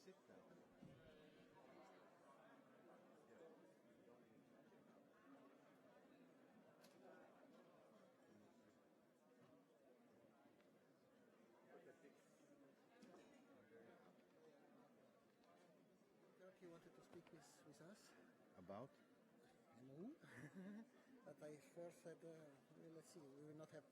sit down. Turkey wanted to speak with us. About? No. But I first said, let's see, we will not have.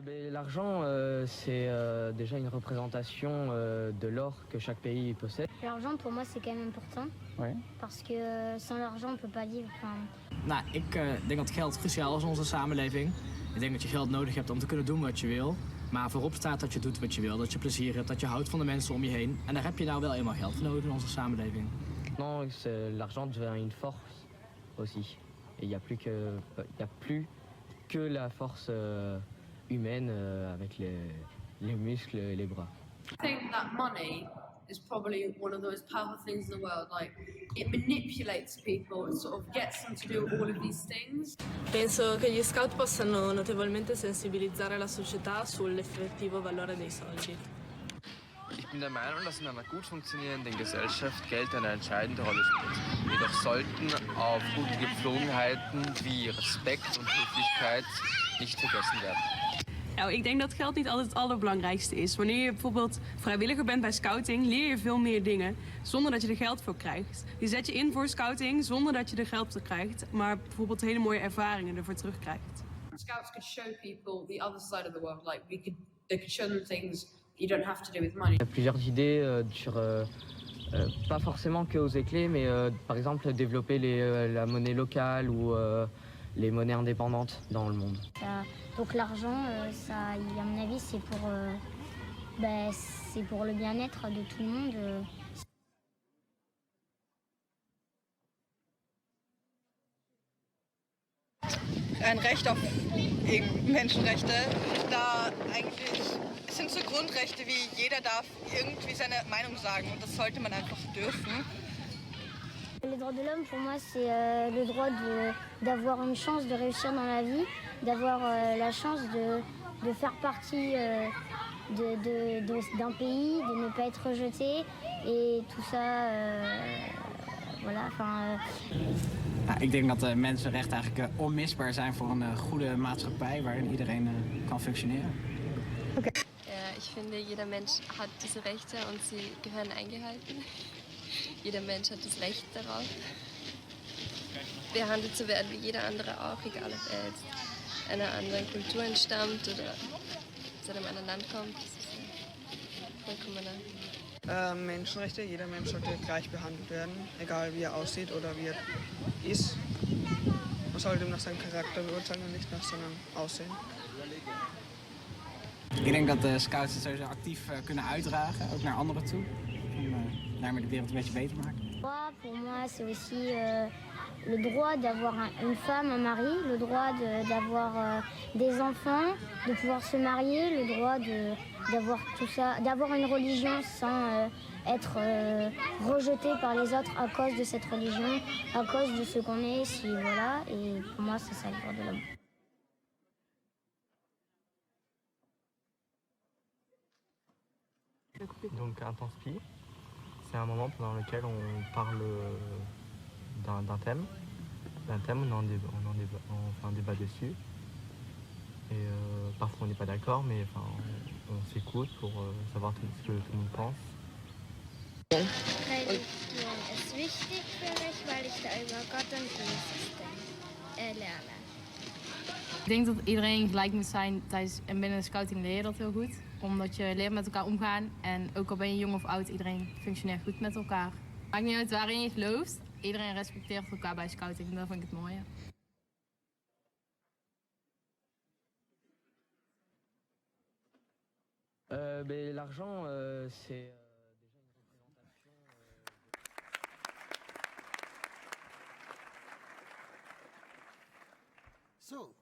L'argent, c'est déjà une représentation de l'or que chaque pays possède. L'argent pour moi c'est quand même important. Ouais. Parce que sans l'argent on peut pas vivre. Nou, ik denk dat geld cruciaal is in onze samenleving. Ik denk dat je geld nodig hebt om te kunnen doen wat je wil. Maar voorop staat dat je doet wat je wil, dat je plezier hebt, dat je houdt van de mensen om je heen. En daar heb je nou wel eenmaal geld voor nodig in onze samenleving. Non, l'argent devient une force aussi. Et il n'y a plus que la force humaine avec les muscles et les bras. I think that money is probably one of the most powerful things in the world. Like, it manipulates people, it sort of gets them to do all of these things. Penso che gli scout possano notevolmente sensibilizzare la società sull'effettivo valore dei soldi. Ich bin der Meinung, dass in einer gut funktionierenden Gesellschaft Geld eine entscheidende Rolle spielt. Jedoch sollten auf gute Gepflogenheiten wie Respekt und Höflichkeit nicht vergessen werden. Nou, ik denk dat geld niet altijd het allerbelangrijkste is. Wanneer je bijvoorbeeld vrijwilliger bent bij scouting, leer je veel meer dingen zonder dat je er geld voor krijgt. Je zet je in voor scouting zonder dat je er geld voor krijgt, maar bijvoorbeeld hele mooie ervaringen ervoor terugkrijgt. Scouts could show people the other side of the world. Like, they could show them things you don't have to do with money. Il y a plusieurs idées sur, pas forcément que aux éclés, mais par exemple développer la monnaie locale ou les monnaies indépendantes dans le monde. Donc l'argent, à mon avis, c'est pour le bien-être de tout le monde. Ein Recht auf Menschenrechte, da eigentlich es sind so Grundrechte wie jeder darf irgendwie seine Meinung sagen und das sollte man einfach dürfen. Les droits de l'homme, pour moi, c'est le droit d'avoir une chance de réussir dans la vie, d'avoir la chance de faire partie d'un pays, de ne pas être rejeté et tout ça, voilà. Ik denk dat de mensenrechten eigenlijk onmisbaar zijn voor een goede maatschappij waarin iedereen kan functioneren. Okay. Ich finde, jeder Mensch hat diese Rechte und sie gehören eingehalten. Jeder Mensch hat das Recht darauf, behandelt zu werden wie jeder andere auch, egal ob er jetzt einer anderen Kultur entstammt oder aus einem anderen Land kommt. Das ist vollkommener. Menschenrechte, jeder Mensch sollte gleich behandelt werden, egal wie er aussieht oder wie er ist. Man sollte ihm nach seinem Charakter beurteilen und nicht nach seinem Aussehen. Ik denk dat de scouts het sowieso actief kunnen uitdragen, ook naar anderen toe. Om daarmee de wereld een beetje beter maken. Pour moi, c'est aussi le droit d'avoir une femme, un mari, le droit d'avoir des enfants, de pouvoir se marier, le droit d'avoir tout ça, d'avoir une religion sans être rejeté par les autres à cause de cette religion, à cause de ce qu'on est, si voilà. Et pour moi, c'est ça le droit de l'homme. Donc un temps spi, c'est un moment pendant lequel on parle d'un thème, on fait un débat dessus. Et parfois on n'est pas d'accord, mais enfin, on s'écoute pour savoir ce que tout le monde pense. Religion ist wichtig für mich, weil ich da über Gott und Jesus lerne. Ik denk dat iedereen gelijk moet zijn tijdens en binnen de scouting leer je dat heel goed. Omdat je leert met elkaar omgaan en ook al ben je jong of oud, iedereen functioneert goed met elkaar. Maakt niet uit waarin je gelooft, iedereen respecteert elkaar bij scouting en dat vind ik het mooie. L'argent, c'est déjà une représentation. So,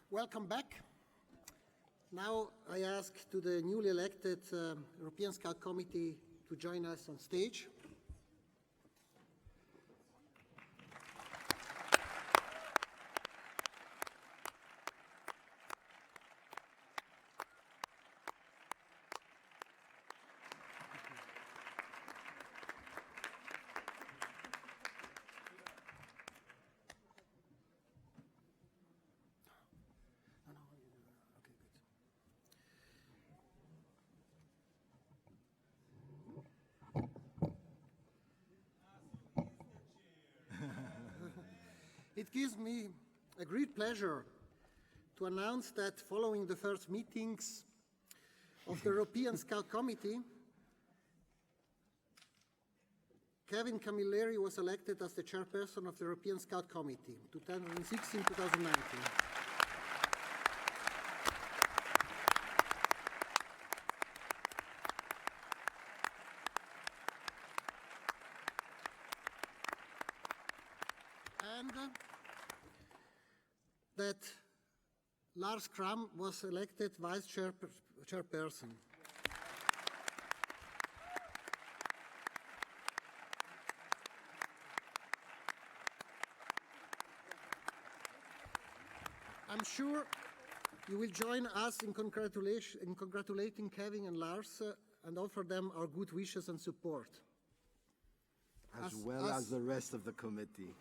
welcome back. Now I ask to the newly elected European Scout Committee to join us on stage. It gives me a great pleasure to announce that following the first meetings of the European Scout Committee, Kevin Camilleri was elected as the chairperson of the European Scout Committee, 2016-2019. And that Lars Kram was elected vice chairperson. I'm sure you will join us in congratulating Kevin and Lars and offer them our good wishes and support. As well as the rest of the committee.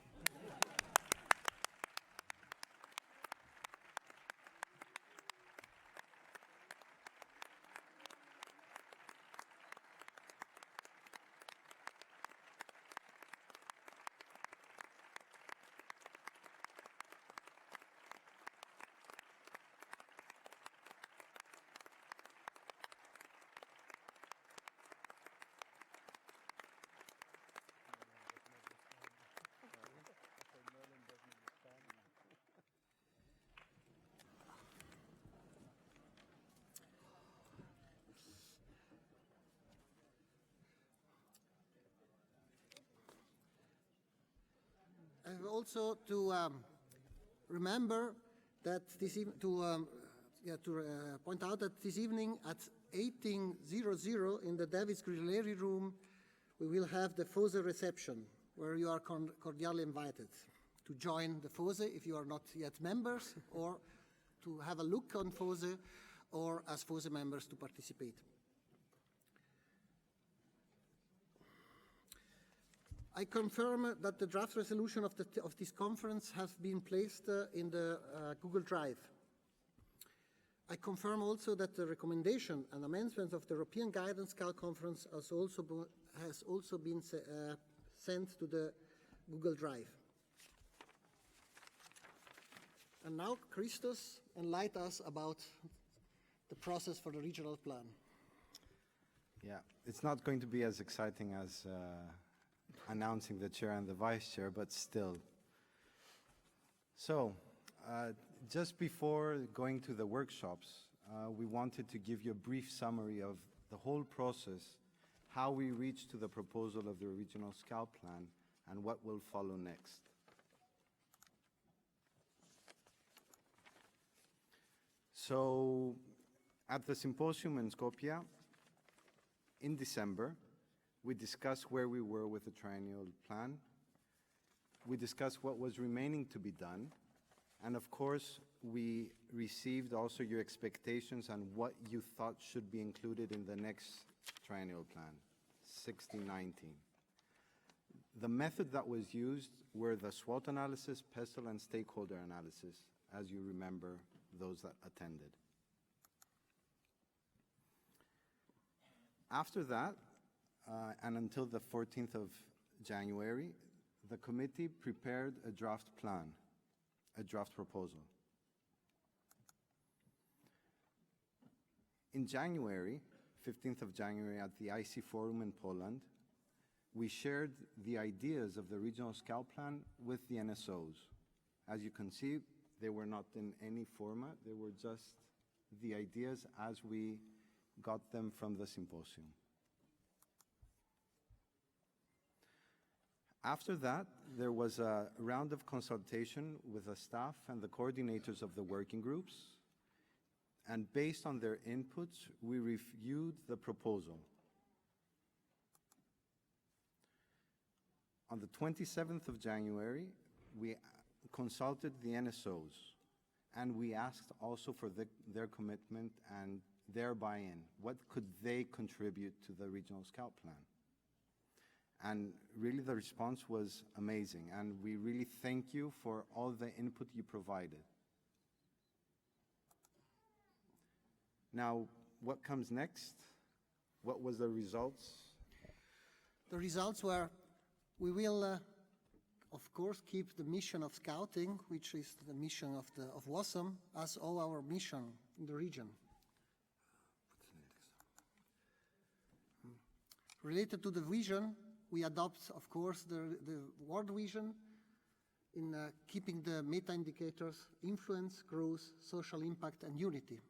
And also to remember that point out that this evening at 18:00 in the Davis Grilleri room, we will have the FOSE reception, where you are cordially invited to join the FOSE if you are not yet members, or to have a look on FOSE, or as FOSE members to participate. I confirm that the draft resolution of this conference has been placed in the Google Drive. I confirm also that the recommendation and amendments of the European Guidance Scout Conference has also been sent to the Google Drive. And now, Christos, enlighten us about the process for the regional plan. Yeah, it's not going to be as exciting as announcing the chair and the vice chair, but still. So, just before going to the workshops, we wanted to give you a brief summary of the whole process, how we reached to the proposal of the Regional Scout Plan, and what will follow next. So, at the symposium in Skopje, in December, we discussed where we were with the triennial plan. We discussed what was remaining to be done. And of course, we received also your expectations on what you thought should be included in the next triennial plan, 16-19. The method that was used were the SWOT analysis, PESTEL, and stakeholder analysis, as you remember, those that attended. After that, and until the 14th of January, the committee prepared a draft plan, a draft proposal. In January, 15th of January, at the IC Forum in Poland, we shared the ideas of the Regional Scout Plan with the NSOs. As you can see, they were not in any format, they were just the ideas as we got them from the symposium. After that, there was a round of consultation with the staff and the coordinators of the working groups, and based on their inputs, we reviewed the proposal. On the 27th of January, we consulted the NSOs, and we asked also for their commitment and their buy-in. What could they contribute to the Regional Scout Plan? And really the response was amazing, and we really thank you for all the input you provided. Now, what comes next? What was the results? The results were, we will of course, keep the mission of scouting, which is the mission of WOSM, as all our mission in the region. Related to the vision, we adopt, of course, the world vision in keeping the meta indicators influence, growth, social impact, and unity.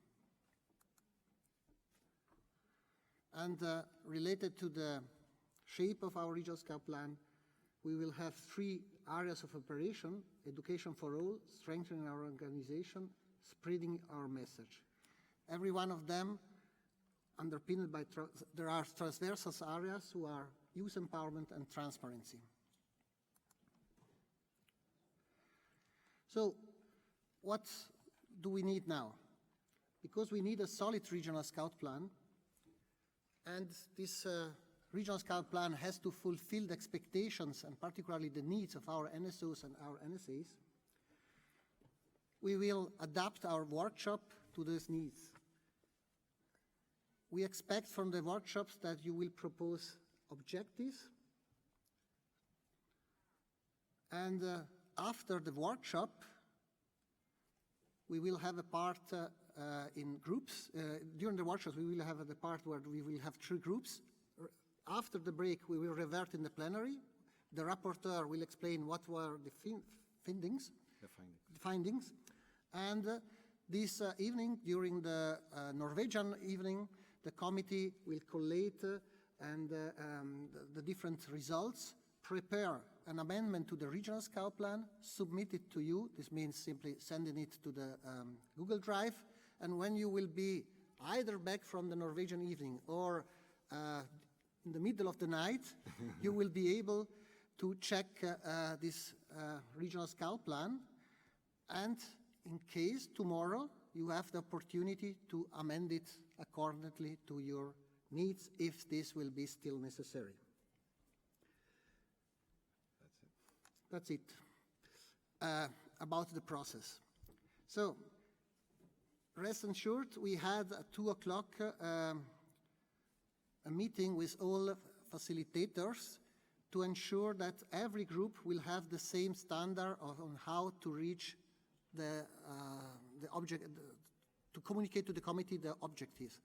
And related to the shape of our regional scout plan, we will have 3 areas of operation: education for all, strengthening our organization, spreading our message. Every one of them underpinned by, there are transversal areas who are youth empowerment and transparency. So what do we need now? Because we need a solid regional scout plan, and this regional scout plan has to fulfill the expectations and particularly the needs of our NSOs and our NSAs. We will adapt our workshop to those needs. We expect from the workshops that you will propose objectives, and after the workshop we will have a part in groups. During the workshops we will have the part where we will have 3 groups. After the break we will revert in the plenary. The rapporteur will explain what were the findings. And this evening, during the Norwegian evening, the committee will collate and the different results, prepare an amendment to the regional scout plan, submit it to you. This means simply sending it to the Google Drive. And when you will be either back from the Norwegian evening or in the middle of the night, you will be able to check this regional scout plan. And in case tomorrow you have the opportunity to amend it accordingly to your needs, if this will be still necessary. That's it about the process. So rest assured, we had at 2 o'clock a meeting with all facilitators to ensure that every group will have the same standard on how to reach the object, to communicate to the committee the objectives.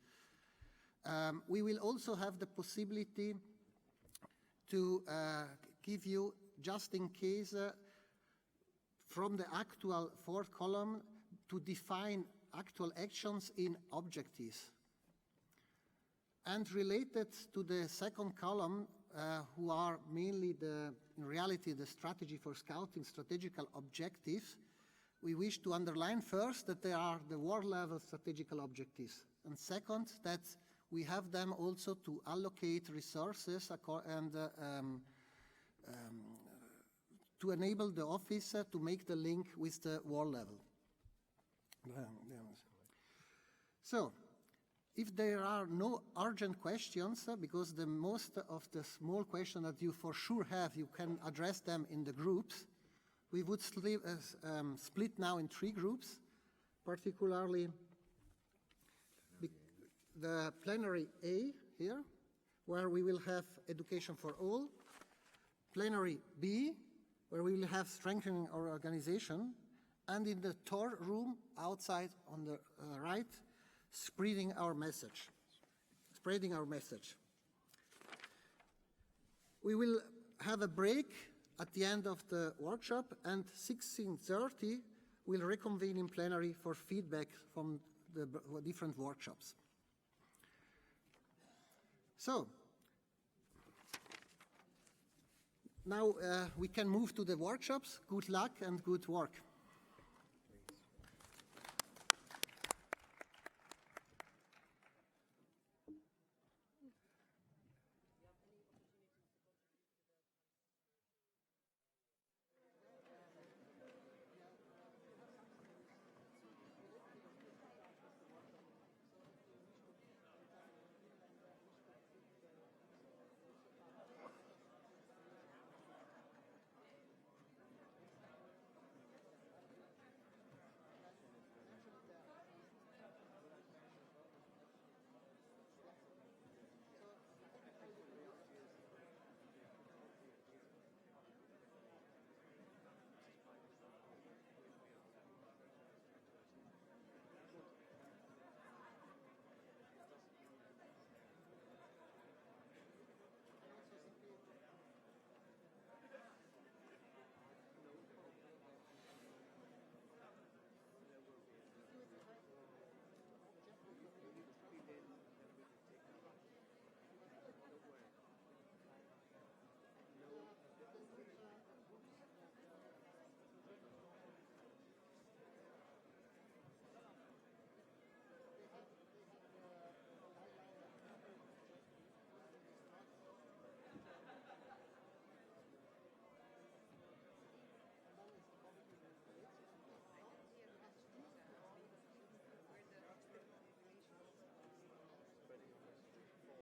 We will also have the possibility to give you, just in case, from the actual 4th column, to define actual actions in objectives. And related to the 2nd column, who are mainly in reality the strategy for scouting, strategical objectives, we wish to underline first that they are the world level strategical objectives, and second, that we have them also to allocate resources and to enable the office to make the link with the world level. So, if there are no urgent questions, because the most of the small questions that you for sure have, you can address them in the groups, we would split now in 3 groups, particularly the plenary A here, where we will have education for all, plenary B, where we will have strengthening our organization, and in the 3rd room outside on the right, spreading our message. We will have a break at the end of the workshop, and 16:30 we'll reconvene in plenary for feedback from the different workshops. So, now we can move to the workshops. Good luck and good work.